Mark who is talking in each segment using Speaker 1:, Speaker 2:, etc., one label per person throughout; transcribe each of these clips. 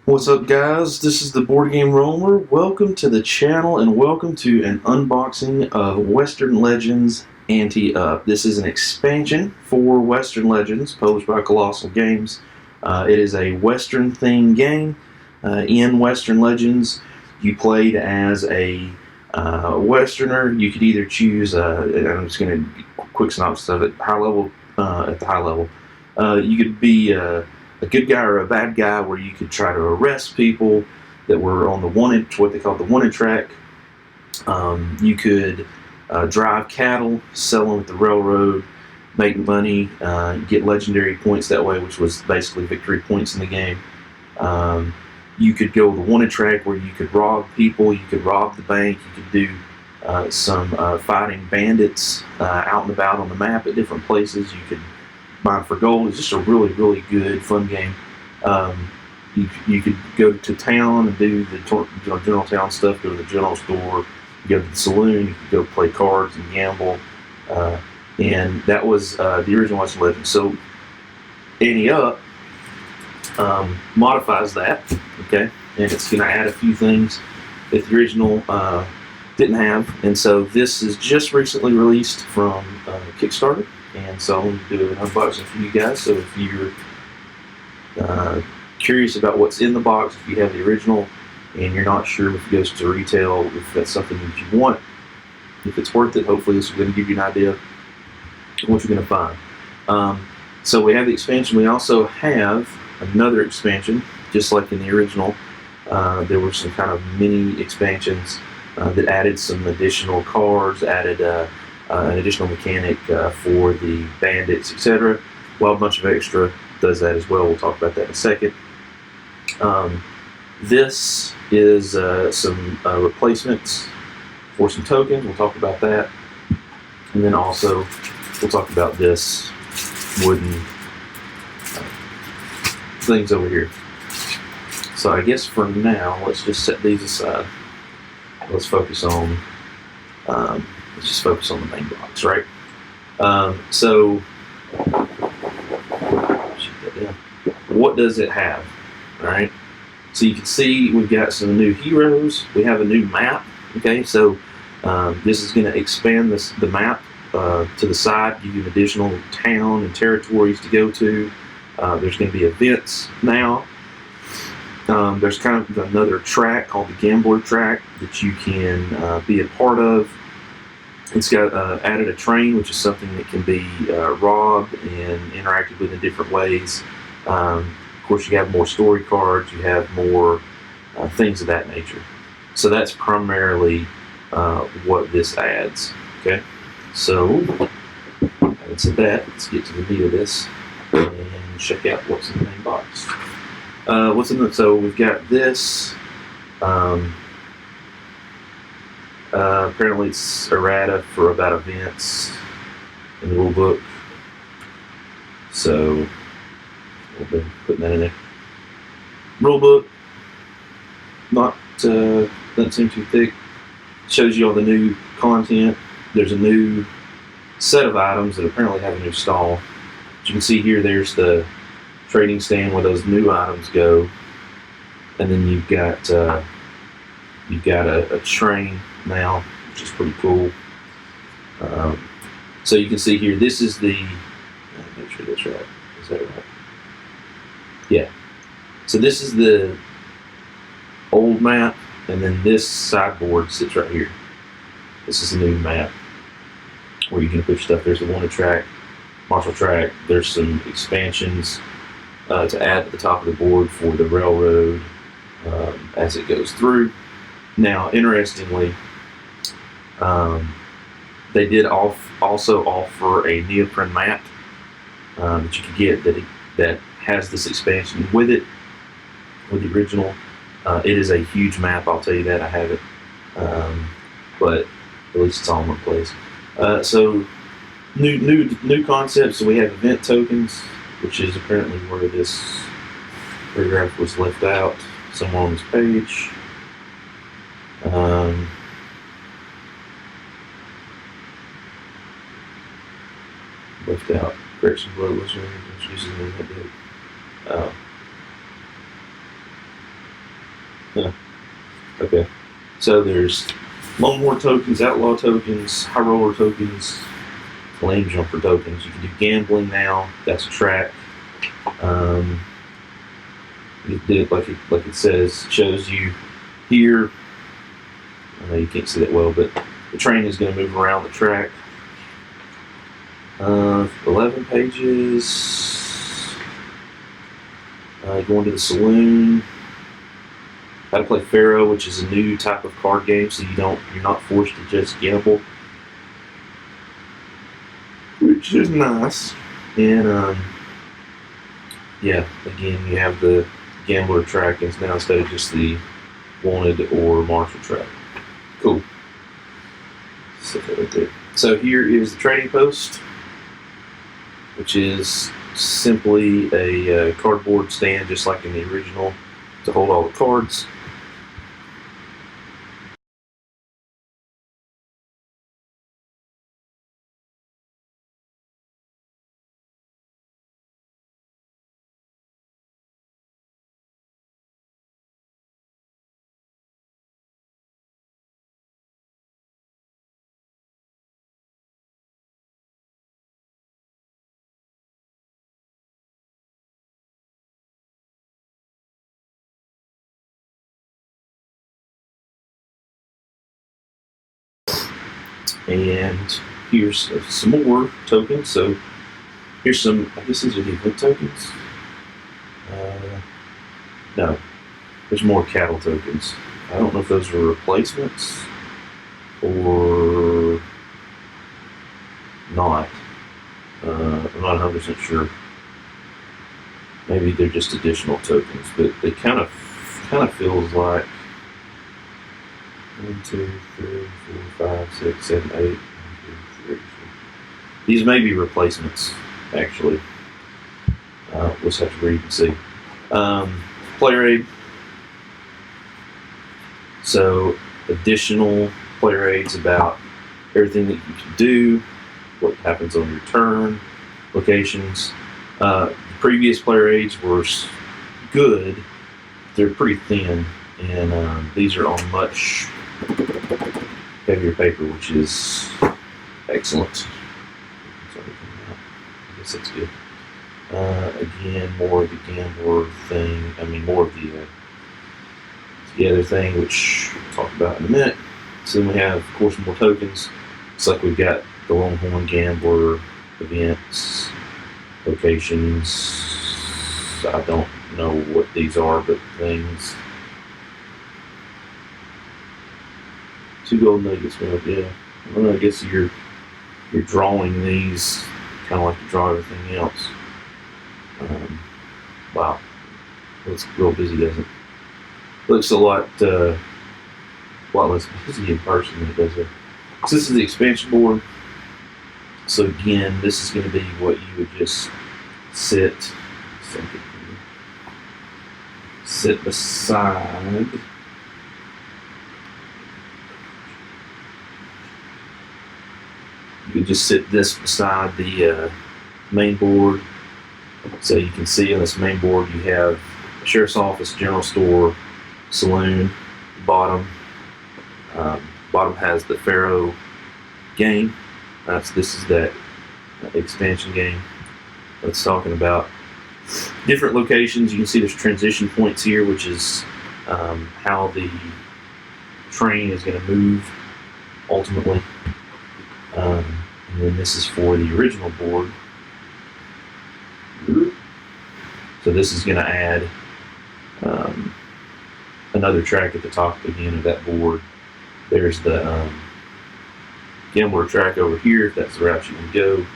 Speaker 1: What's up, guys? This is the Board Game Roamer. Welcome to the channel and welcome to an unboxing of Western Legends Ante Up. This is an expansion for Western Legends published by Kolossal Games. It is a Western themed game. In Western Legends, you played as a Westerner. You could either choose, and I'm just going to quick synopsis of it, high level, at the high level. You could be a good guy or a bad guy, where you could try to arrest people that were on the wanted, what they call the wanted track. You could drive cattle, sell them at the railroad, make money, get legendary points that way, which was basically victory points in the game. You could go the wanted track, where you could rob people, you could rob the bank, you could do some fighting bandits out and about on the map at different places. You could mine for gold. It's just a really, really good, fun game. You could go to town and do the general town stuff, go to the general store, go to the saloon, you could go play cards and gamble. And that was the original Western Legends. So Ante Up modifies that, okay? And it's going to add a few things that the original didn't have. And so this is just recently released from Kickstarter. And so I'm going to do an unboxing for you guys. So if you're curious about what's in the box, if you have the original and you're not sure if it goes to retail, if that's something that you want, if it's worth it, hopefully this is going to give you an idea of what you're going to find. So we have the expansion. We also have another expansion, just like in the original. There were some kind of mini expansions that added some additional cards, added an additional mechanic for the bandits, etc. Well, a bunch of extra does that as well. We'll talk about that in a second. This is some replacements for some tokens. We'll talk about that. And then also, we'll talk about this wooden things over here. So I guess for now, let's just set these aside. Let's focus on let's just focus on the main box, right? So, what does it have? All right. So you can see we've got some new heroes. We have a new map. Okay, so this is going to expand the map to the side, give you an additional town and territories to go to. There's going to be events now. There's kind of another track called the Gambler track that you can be a part of. It's got added a train, which is something that can be robbed and interacted with in different ways. Of course, you have more story cards, you have more things of that nature. So that's primarily what this adds. Okay, so having said that, let's get to the meat of this and check out what's in the main box. What's in the, so we've got this. Apparently it's errata for about events in the rule book. So we'll be putting that in there. Rule book, not doesn't seem too thick. Shows you all the new content. There's a new set of items that apparently have a new stall. As you can see here, there's the trading stand where those new items go, and then you've got a train now, which is pretty cool. So you can see here, this is the, make sure that's right. Is that right? Yeah. So this is the old map, and then this sideboard sits right here. This is the new map where you can put stuff. There's a wanted track, martial track. There's some expansions to add to the top of the board for the railroad as it goes through. Now, interestingly, they did also offer a neoprene mat that you could get that has this expansion with it, with the original. It is a huge map, I'll tell you that. I have it, but at least it's all in one place. So new concepts. So we have event tokens, which is apparently where this paragraph was left out somewhere on this page. Left out correction below was using the event. Yeah. Okay. So there's Lone War tokens, Outlaw tokens, High Roller tokens, Lane Jumper tokens. You can do gambling now. That's a track. You did it like it says, shows you here. I know you can't see that well, but the train is going to move around the track. 11 pages. Going to the saloon. How to play Pharaoh, which is a new type of card game, so you're not forced to just gamble, which is nice. And yeah, again, you have the gambler track now instead of just the wanted or martial track. Cool. So here is the trading post, which is simply a cardboard stand, just like in the original, to hold all the cards. And here's some more tokens. So here's some, I guess these are the event tokens. No, there's more cattle tokens. I don't know if those are replacements or not. I'm not 100% sure. Maybe they're just additional tokens, but they kind of feels like 1, 2, 3, 4, 5, 6, 7, 8. 1, 2, 3, 4. These may be replacements, actually. We'll just have to read and see. Player aid. So additional player aids about everything that you can do, what happens on your turn, locations. The previous player aids were good. They're pretty thin, and these are on much heavier paper, which is excellent. I guess that's good. Again, more of the gambler thing. More of the other thing, which we'll talk about in a minute. So then we have, of course, more tokens. It's like we've got the Longhorn Gambler events, locations. I don't know what these are, but things. 2 gold nuggets. Well, yeah. Well, I guess you're drawing these kind of like you draw everything else. Wow, looks real busy, doesn't it? Looks a lot less busy in person than it does there. So this is the expansion board. So again, this is going to be what you would just sit beside. You could just sit this beside the main board. So you can see on this main board you have a sheriff's office, general store, saloon, bottom. Bottom has the Pharaoh game. This is that expansion game that's talking about different locations. You can see there's transition points here, which is how the train is going to move ultimately. And then this is for the original board. So this is going to add another track at the top again of that board. There's the gambler track over here, if that's the route you want to go.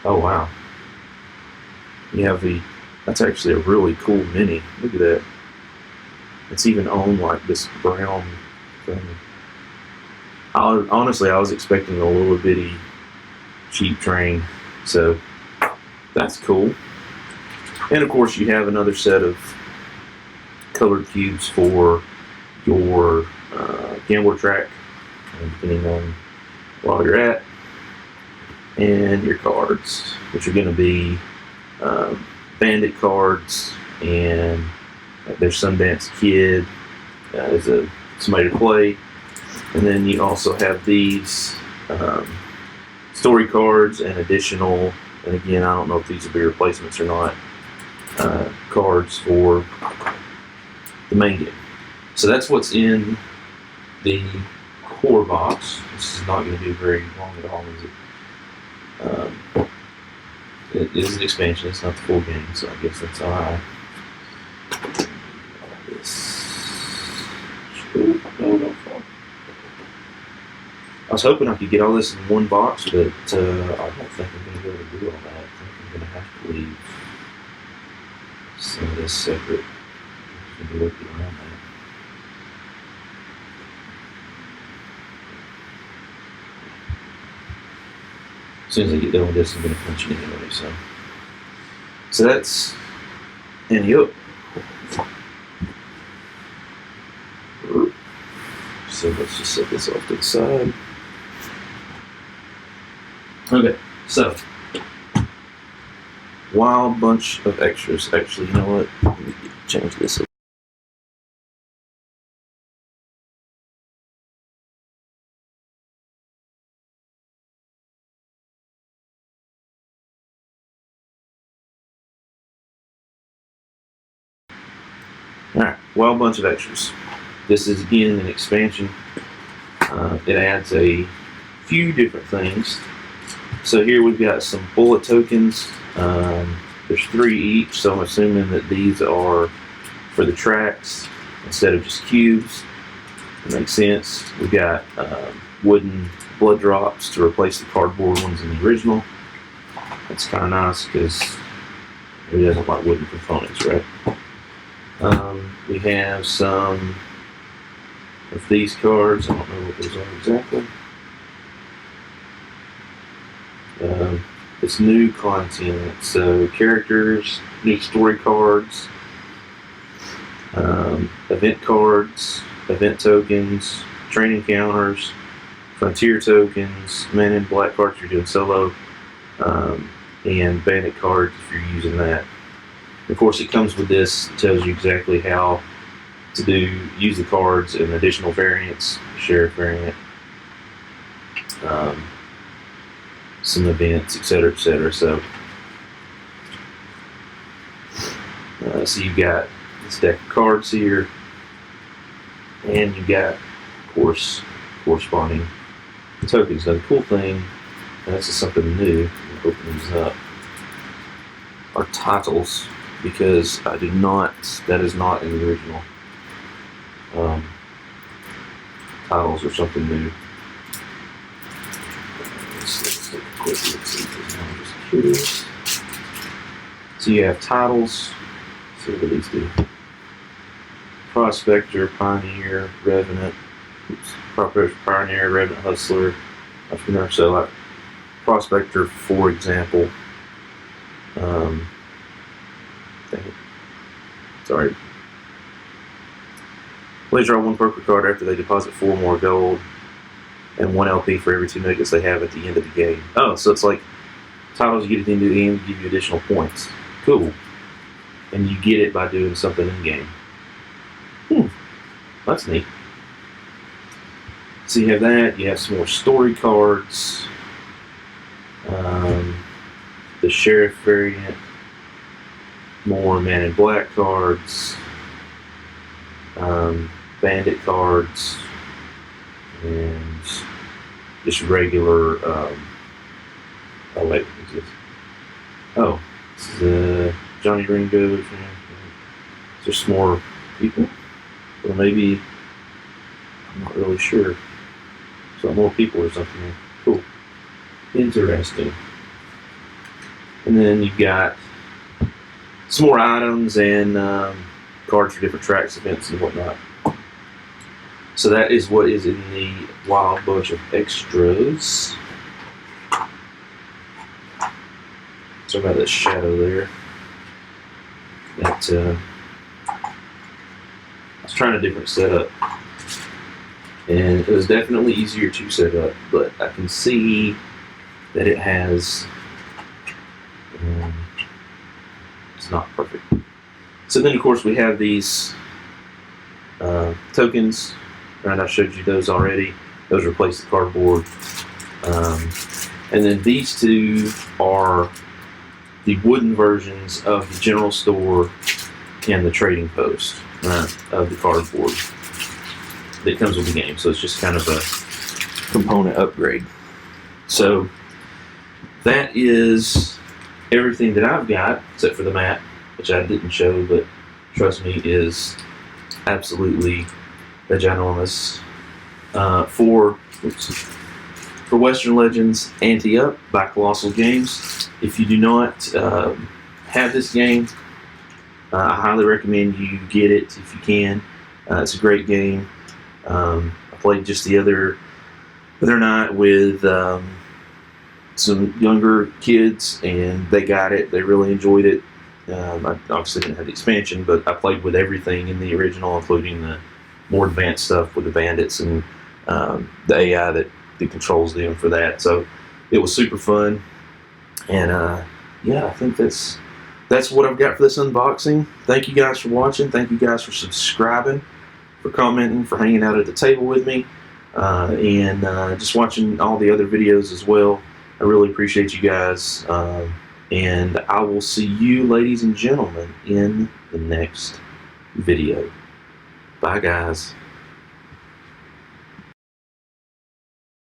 Speaker 1: Oh wow. You have that's actually a really cool mini. Look at that. It's even on like this brown thing. Honestly, I was expecting a little bitty cheap train, so that's cool. And of course, you have another set of colored cubes for your gambler track, depending on where you're at, and your cards, which are going to be bandit cards and There's Sundance Kid as somebody to play. And then you also have these story cards and additional, and again, I don't know if these will be replacements or not, cards for the main game. So that's what's in the core box. This is not going to be very long at all, is it? It is an expansion, it's not the full game, so I guess that's alright. I was hoping I could get all this in one box, but I don't think I'm going to be able to do all that. I think I'm going to have to leave some of this separate. I'm going to be looking around that. As soon as I get done with this, I'm going to punch it anyway. So that's Ante up. So let's just set this off to the side. Okay, so wild bunch of extras. Actually, you know what? Let me change this. Alright, wild bunch of extras. This is again an expansion. It adds a few different things. So here we've got some bullet tokens. There's 3 each, so I'm assuming that these are for the tracks instead of just cubes. It makes sense. We've got wooden blood drops to replace the cardboard ones in the original. That's kind of nice because who doesn't like wooden components, right? We have some of these cards. I don't know what those are exactly. It's new content, so characters, new story cards, event cards, event tokens, training counters, frontier tokens, man in black cards if you're doing solo, and bandit cards if you're using that. Of course, it comes with this, tells you exactly how to use the cards and additional variants, sheriff variant, some events, etc., etc. So you've got this deck of cards here, and you've got, of course, corresponding tokens. Now, the cool thing, and this is something new, I'm open these up, are titles, because that is not in the original. Titles are something new. Let's take a quick look, see, because I'm just curious. So you have titles. Let's see what these do. Prospector, Pioneer, Revenant. Prospector, Pioneer, Revenant, Hustler, Entrepreneur. So like Prospector, for example. Sorry. Players draw 1 poker card after they deposit 4 more gold and 1 LP for every 2 nuggets they have at the end of the game. Oh, so it's like titles you get at the end of the game give you additional points. Cool. And you get it by doing something in game. That's neat. So you have that. You have some more story cards. The sheriff variant. More man in black cards. Bandit cards. And just regular. Oh, wait. What's this? Oh, this is Johnny Ringo. There's some more people. Or maybe. I'm not really sure. So more people or something. Cool. Interesting. And then you've got some more items and cards for different tracks, events, and whatnot. So that is what is in the wild bunch of extras. Sorry about that shadow there. That I was trying a different setup, and it was definitely easier to set up. But I can see that it has. It's not perfect. So then, of course, we have these tokens, right? I showed you those already. Those replace the cardboard. And then these two are the wooden versions of the general store and the trading post, right, of the cardboard that comes with the game. So it's just kind of a component upgrade. So that is everything that I've got, except for the map, which I didn't show, but trust me, is absolutely ginormous. For Western Legends Ante Up by Kolossal Games. If you do not have this game, I highly recommend you get it if you can. It's a great game. I played just the other night with some younger kids, and they got it. They really enjoyed it. I obviously didn't have the expansion, but I played with everything in the original, including the more advanced stuff with the bandits and the AI that controls them for that. So it was super fun, and yeah, I think that's what I've got for this unboxing. Thank you guys for watching. Thank you guys for subscribing, for commenting, for hanging out at the table with me, and just watching all the other videos as well. I really appreciate you guys, and I will see you, ladies and gentlemen, in the next video. Bye, guys.